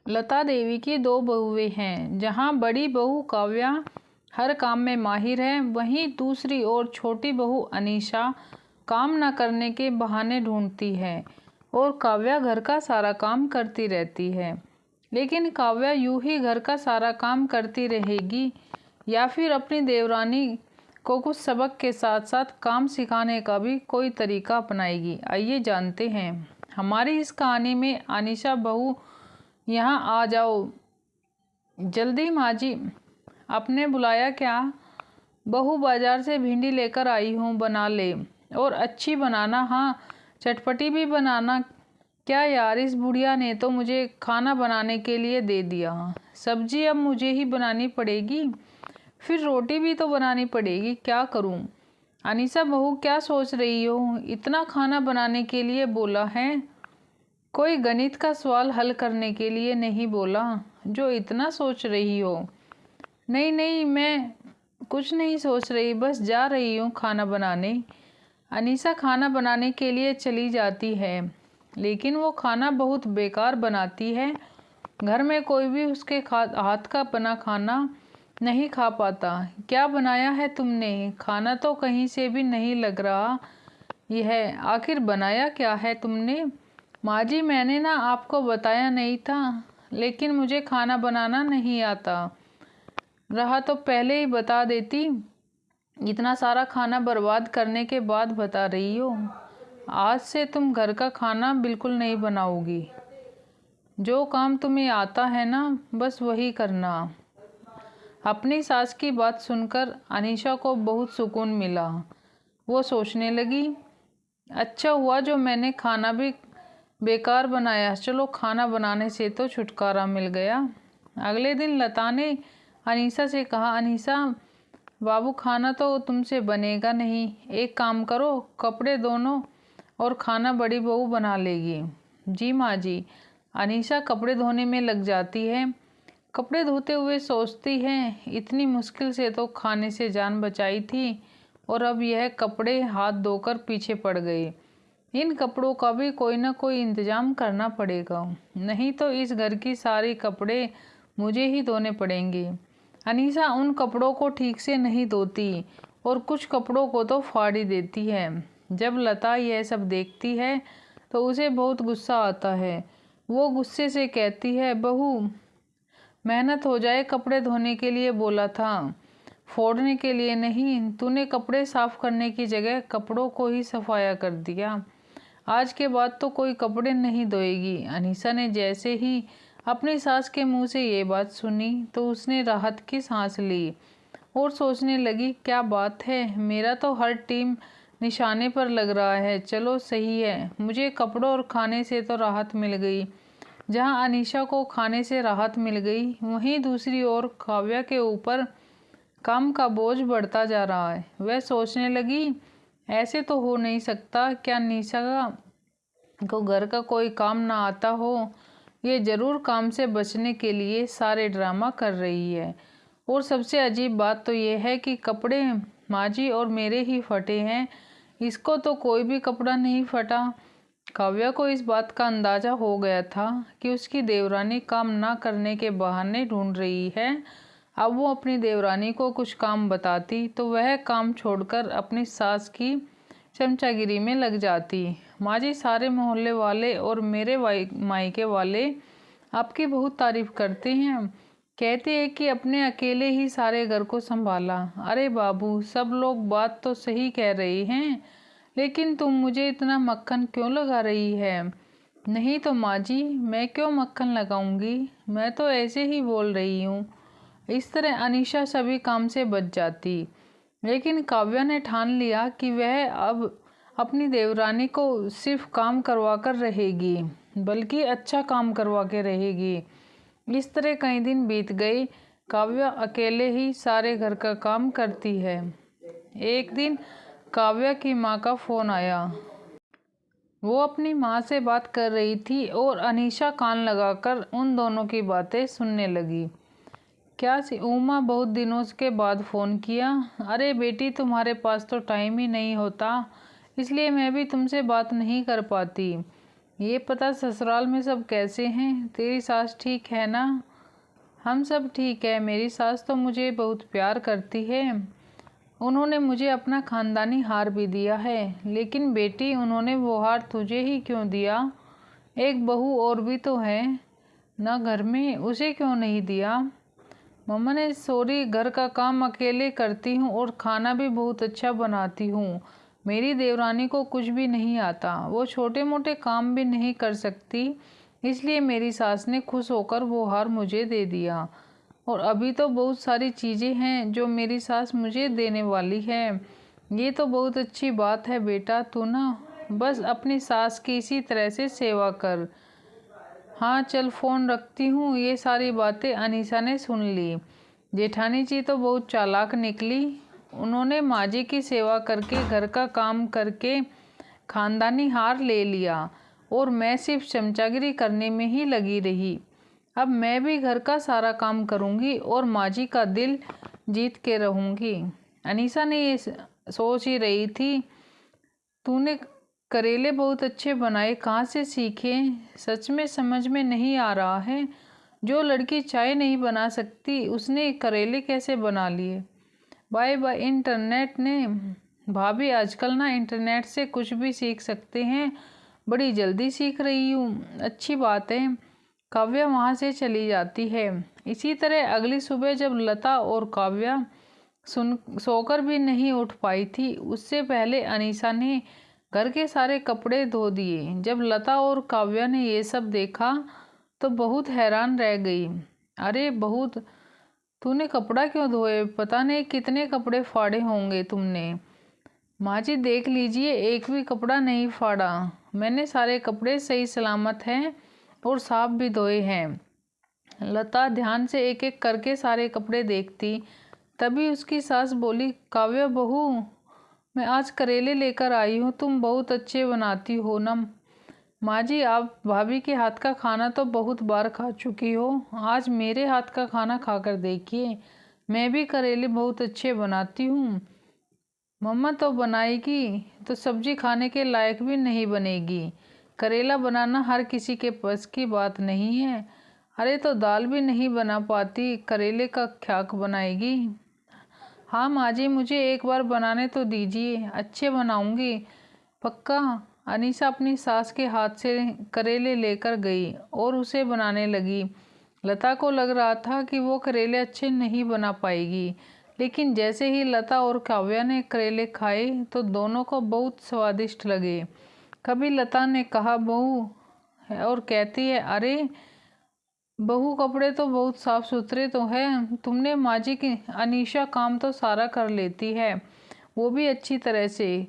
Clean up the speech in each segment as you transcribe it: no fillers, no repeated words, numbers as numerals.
लता देवी की दो बहुएं हैं। जहाँ बड़ी बहू काव्या हर काम में माहिर है, वहीं दूसरी ओर छोटी बहू अनीशा काम न करने के बहाने ढूंढती है और काव्या घर का सारा काम करती रहती है। लेकिन काव्या यूं ही घर का सारा काम करती रहेगी या फिर अपनी देवरानी को कुछ सबक के साथ साथ काम सिखाने का भी कोई तरीका अपनाएगी? आइए जानते हैं। हमारी इस कहानी में अनीशा बहू, यहाँ आ जाओ जल्दी। माँ जी, आपने बुलाया क्या? बहू बाजार से भिंडी लेकर आई हूँ, बना ले। और अच्छी बनाना, हाँ चटपटी भी बनाना। क्या यार, इस बुढ़िया ने तो मुझे खाना बनाने के लिए दे दिया। सब्जी अब मुझे ही बनानी पड़ेगी, फिर रोटी भी तो बनानी पड़ेगी, क्या करूँ? अनीशा बहू, क्या सोच रही हो? इतना खाना बनाने के लिए बोला है, कोई गणित का सवाल हल करने के लिए नहीं बोला जो इतना सोच रही हो। नहीं नहीं, मैं कुछ नहीं सोच रही, बस जा रही हूँ खाना बनाने। अनीशा खाना बनाने के लिए चली जाती है, लेकिन वो खाना बहुत बेकार बनाती है। घर में कोई भी उसके हाथ का बना खाना नहीं खा पाता। क्या बनाया है तुमने? खाना तो कहीं से भी नहीं लग रहा यह, आखिर बनाया क्या है तुमने? माँ जी, मैंने ना आपको बताया नहीं था, लेकिन मुझे खाना बनाना नहीं आता रहा तो पहले ही बता देती। इतना सारा खाना बर्बाद करने के बाद बता रही हो। आज से तुम घर का खाना बिल्कुल नहीं बनाओगी। जो काम तुम्हें आता है ना, बस वही करना। अपनी सास की बात सुनकर अनीशा को बहुत सुकून मिला। वो सोचने लगी, अच्छा हुआ जो मैंने खाना भी बेकार बनाया, चलो खाना बनाने से तो छुटकारा मिल गया। अगले दिन लता ने अनीशा से कहा, अनीशा बाबू, खाना तो तुमसे बनेगा नहीं, एक काम करो, कपड़े दोनों और खाना बड़ी बहू बना लेगी। जी माँ जी। अनीशा कपड़े धोने में लग जाती है। कपड़े धोते हुए सोचती है, इतनी मुश्किल से तो खाने से जान बचाई थी और अब यह कपड़े हाथ धोकर पीछे पड़ गए। इन कपड़ों का भी कोई ना कोई इंतजाम करना पड़ेगा, नहीं तो इस घर की सारी कपड़े मुझे ही धोने पड़ेंगे। अनीशा उन कपड़ों को ठीक से नहीं धोती और कुछ कपड़ों को तो फाड़ ही देती है। जब लता यह सब देखती है तो उसे बहुत गुस्सा आता है। वो गुस्से से कहती है, बहू मेहनत हो जाए, कपड़े धोने के लिए बोला था, फोड़ने के लिए नहीं। तूने कपड़े साफ करने की जगह कपड़ों को ही सफाया कर दिया। आज के बाद तो कोई कपड़े नहीं धोएगी। अनीशा ने जैसे ही अपनी सास के मुंह से ये बात सुनी तो उसने राहत की सांस ली और सोचने लगी, क्या बात है, मेरा तो हर टीम निशाने पर लग रहा है। चलो सही है, मुझे कपड़ों और खाने से तो राहत मिल गई। जहां अनीशा को खाने से राहत मिल गई, वहीं दूसरी ओर काव्या के ऊपर काम का बोझ बढ़ता जा रहा है। वह सोचने लगी, ऐसे तो हो नहीं सकता, क्या अनीशा को घर का कोई काम ना आता हो? ये जरूर काम से बचने के लिए सारे ड्रामा कर रही है। और सबसे अजीब बात तो ये है कि कपड़े माँ जी और मेरे ही फटे हैं, इसको तो कोई भी कपड़ा नहीं फटा। काव्या को इस बात का अंदाजा हो गया था कि उसकी देवरानी काम ना करने के बहाने ढूंढ रही है। अब वो अपनी देवरानी को कुछ काम बताती तो वह काम छोड़कर अपनी सास की चमचागिरी में लग जाती। माँ जी, सारे मोहल्ले वाले और मेरे मायके वाले आपकी बहुत तारीफ करते हैं, कहते हैं कि अपने अकेले ही सारे घर को संभाला। अरे बाबू, सब लोग बात तो सही कह रहे हैं, लेकिन तुम मुझे इतना मक्खन क्यों लगा रही है? नहीं तो माँ जी, मैं क्यों मक्खन लगाऊंगी, मैं तो ऐसे ही बोल रही हूँ। इस तरह अनीशा सभी काम से बच जाती। लेकिन काव्या ने ठान लिया कि वह अब अपनी देवरानी को सिर्फ काम करवा कर रहेगी, बल्कि अच्छा काम करवा के रहेगी। इस तरह कई दिन बीत गए। काव्या अकेले ही सारे घर का काम करती है। एक दिन काव्या की माँ का फोन आया। वो अपनी माँ से बात कर रही थी और अनीशा कान लगाकर उन दोनों की बातें सुनने लगी। क्या उमा, बहुत दिनों के बाद फ़ोन किया? अरे बेटी, तुम्हारे पास तो टाइम ही नहीं होता, इसलिए मैं भी तुमसे बात नहीं कर पाती। ये पता ससुराल में सब कैसे हैं? तेरी सास ठीक है ना? हम सब ठीक है। मेरी सास तो मुझे बहुत प्यार करती है। उन्होंने मुझे अपना खानदानी हार भी दिया है। लेकिन बेटी, उन्होंने वो हार तुझे ही क्यों दिया? एक बहू और भी तो है ना घर में, उसे क्यों नहीं दिया? मम्मा ने सॉरी, घर का काम अकेले करती हूँ और खाना भी बहुत अच्छा बनाती हूँ। मेरी देवरानी को कुछ भी नहीं आता, वो छोटे मोटे काम भी नहीं कर सकती, इसलिए मेरी सास ने खुश होकर वो हार मुझे दे दिया। और अभी तो बहुत सारी चीज़ें हैं जो मेरी सास मुझे देने वाली है। ये तो बहुत अच्छी बात है बेटा। तू ना बस अपनी सास की इसी तरह से सेवा कर। हाँ चल, फ़ोन रखती हूँ। ये सारी बातें अनीसा ने सुन ली। जेठानी जी तो बहुत चालाक निकली। उन्होंने माँ जी की सेवा करके, घर का काम करके खानदानी हार ले लिया और मैं सिर्फ चमचागिरी करने में ही लगी रही। अब मैं भी घर का सारा काम करूँगी और माँ जी का दिल जीत के रहूँगी। अनीसा ने ये सोच ही रही थी। तूने करेले बहुत अच्छे बनाए, कहाँ से सीखे? सच में समझ में नहीं आ रहा है। जो लड़की चाय नहीं बना सकती, उसने करेले कैसे बना लिए? बाय बाय इंटरनेट ने। भाभी, आजकल ना इंटरनेट से कुछ भी सीख सकते हैं। बड़ी जल्दी सीख रही हूँ। अच्छी बात है। काव्या वहाँ से चली जाती है। इसी तरह अगली सुबह जब लता और काव्या सोकर भी नहीं उठ पाई थी, उससे पहले अनीसा ने घर के सारे कपड़े धो दिए। जब लता और काव्या ने ये सब देखा तो बहुत हैरान रह गई। अरे बहुत, तूने कपड़ा क्यों धोए? पता नहीं कितने कपड़े फाड़े होंगे तुमने। माँ जी देख लीजिए, एक भी कपड़ा नहीं फाड़ा। मैंने सारे कपड़े सही सलामत हैं और साफ भी धोए हैं। लता ध्यान से एक एक करके सारे कपड़े देखती। तभी उसकी सास बोली, काव्या बहू, मैं आज करेले लेकर आई हूँ, तुम बहुत अच्छे बनाती हो ना। माँ जी, आप भाभी के हाथ का खाना तो बहुत बार खा चुकी हो, आज मेरे हाथ का खाना खाकर देखिए, मैं भी करेले बहुत अच्छे बनाती हूँ। मम्मा तो बनाएगी तो सब्जी खाने के लायक भी नहीं बनेगी। करेला बनाना हर किसी के बस की बात नहीं है। अरे तो दाल भी नहीं बना पाती, करेले का क्या बनाएगी? हाँ माँ जी, मुझे एक बार बनाने तो दीजिए, अच्छे बनाऊंगी पक्का। अनीसा अपनी सास के हाथ से करेले लेकर गई और उसे बनाने लगी। लता को लग रहा था कि वो करेले अच्छे नहीं बना पाएगी, लेकिन जैसे ही लता और काव्या ने करेले खाए तो दोनों को बहुत स्वादिष्ट लगे। कभी लता ने कहा बहू है और कहती है, अरे बहू, कपड़े तो बहुत साफ सुथरे तो है। तुमने माँ जी की अनीशा काम तो सारा कर लेती है, वो भी अच्छी तरह से।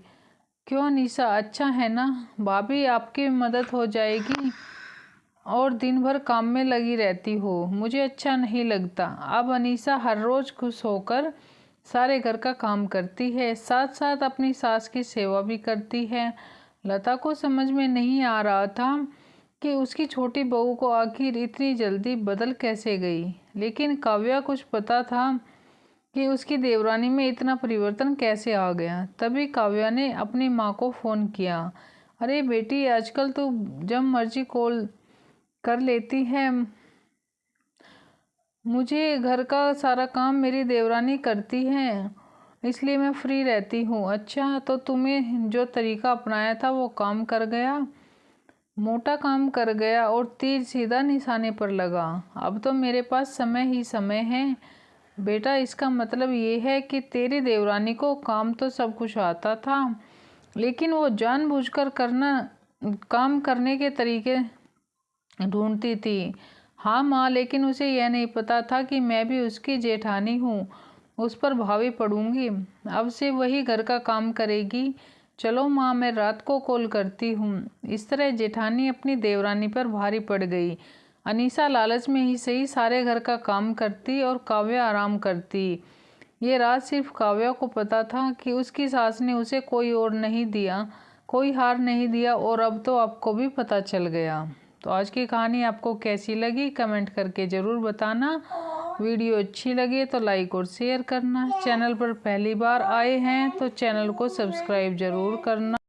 क्यों अनीसा, अच्छा है ना? भाभी आपकी मदद हो जाएगी और दिन भर काम में लगी रहती हो, मुझे अच्छा नहीं लगता। अब अनीसा हर रोज़ खुश होकर सारे घर का काम करती है, साथ साथ अपनी सास की सेवा भी करती है। लता को समझ में नहीं आ रहा था कि उसकी छोटी बहू को आखिर इतनी जल्दी बदल कैसे गई, लेकिन काव्या कुछ पता था कि उसकी देवरानी में इतना परिवर्तन कैसे आ गया। तभी काव्या ने अपनी माँ को फ़ोन किया। अरे बेटी, आजकल तो जब मर्जी कॉल कर लेती है, मुझे घर का सारा काम मेरी देवरानी करती है, इसलिए मैं फ्री रहती हूँ। अच्छा, तो तुम्हें जो तरीका अपनाया था वो काम कर गया? मोटा काम कर गया और तीर सीधा निशाने पर लगा। अब तो मेरे पास समय ही समय है। बेटा, इसका मतलब ये है कि तेरी देवरानी को काम तो सब कुछ आता था, लेकिन वो जानबूझकर काम करने के तरीके ढूंढती थी। हाँ माँ, लेकिन उसे यह नहीं पता था कि मैं भी उसकी जेठानी हूँ, उस पर भावी पड़ूंगी। अब से वही घर का काम करेगी। चलो माँ, मैं रात को कॉल करती हूँ। इस तरह जेठानी अपनी देवरानी पर भारी पड़ गई। अनीसा लालच में ही सही सारे घर का काम करती और काव्या आराम करती। ये रात सिर्फ काव्या को पता था कि उसकी सास ने उसे कोई और नहीं दिया, कोई हार नहीं दिया, और अब तो आपको भी पता चल गया। तो आज की कहानी आपको कैसी लगी कमेंट करके ज़रूर बताना। वीडियो अच्छी लगे तो लाइक और शेयर करना। चैनल पर पहली बार आए हैं तो चैनल को सब्सक्राइब ज़रूर करना।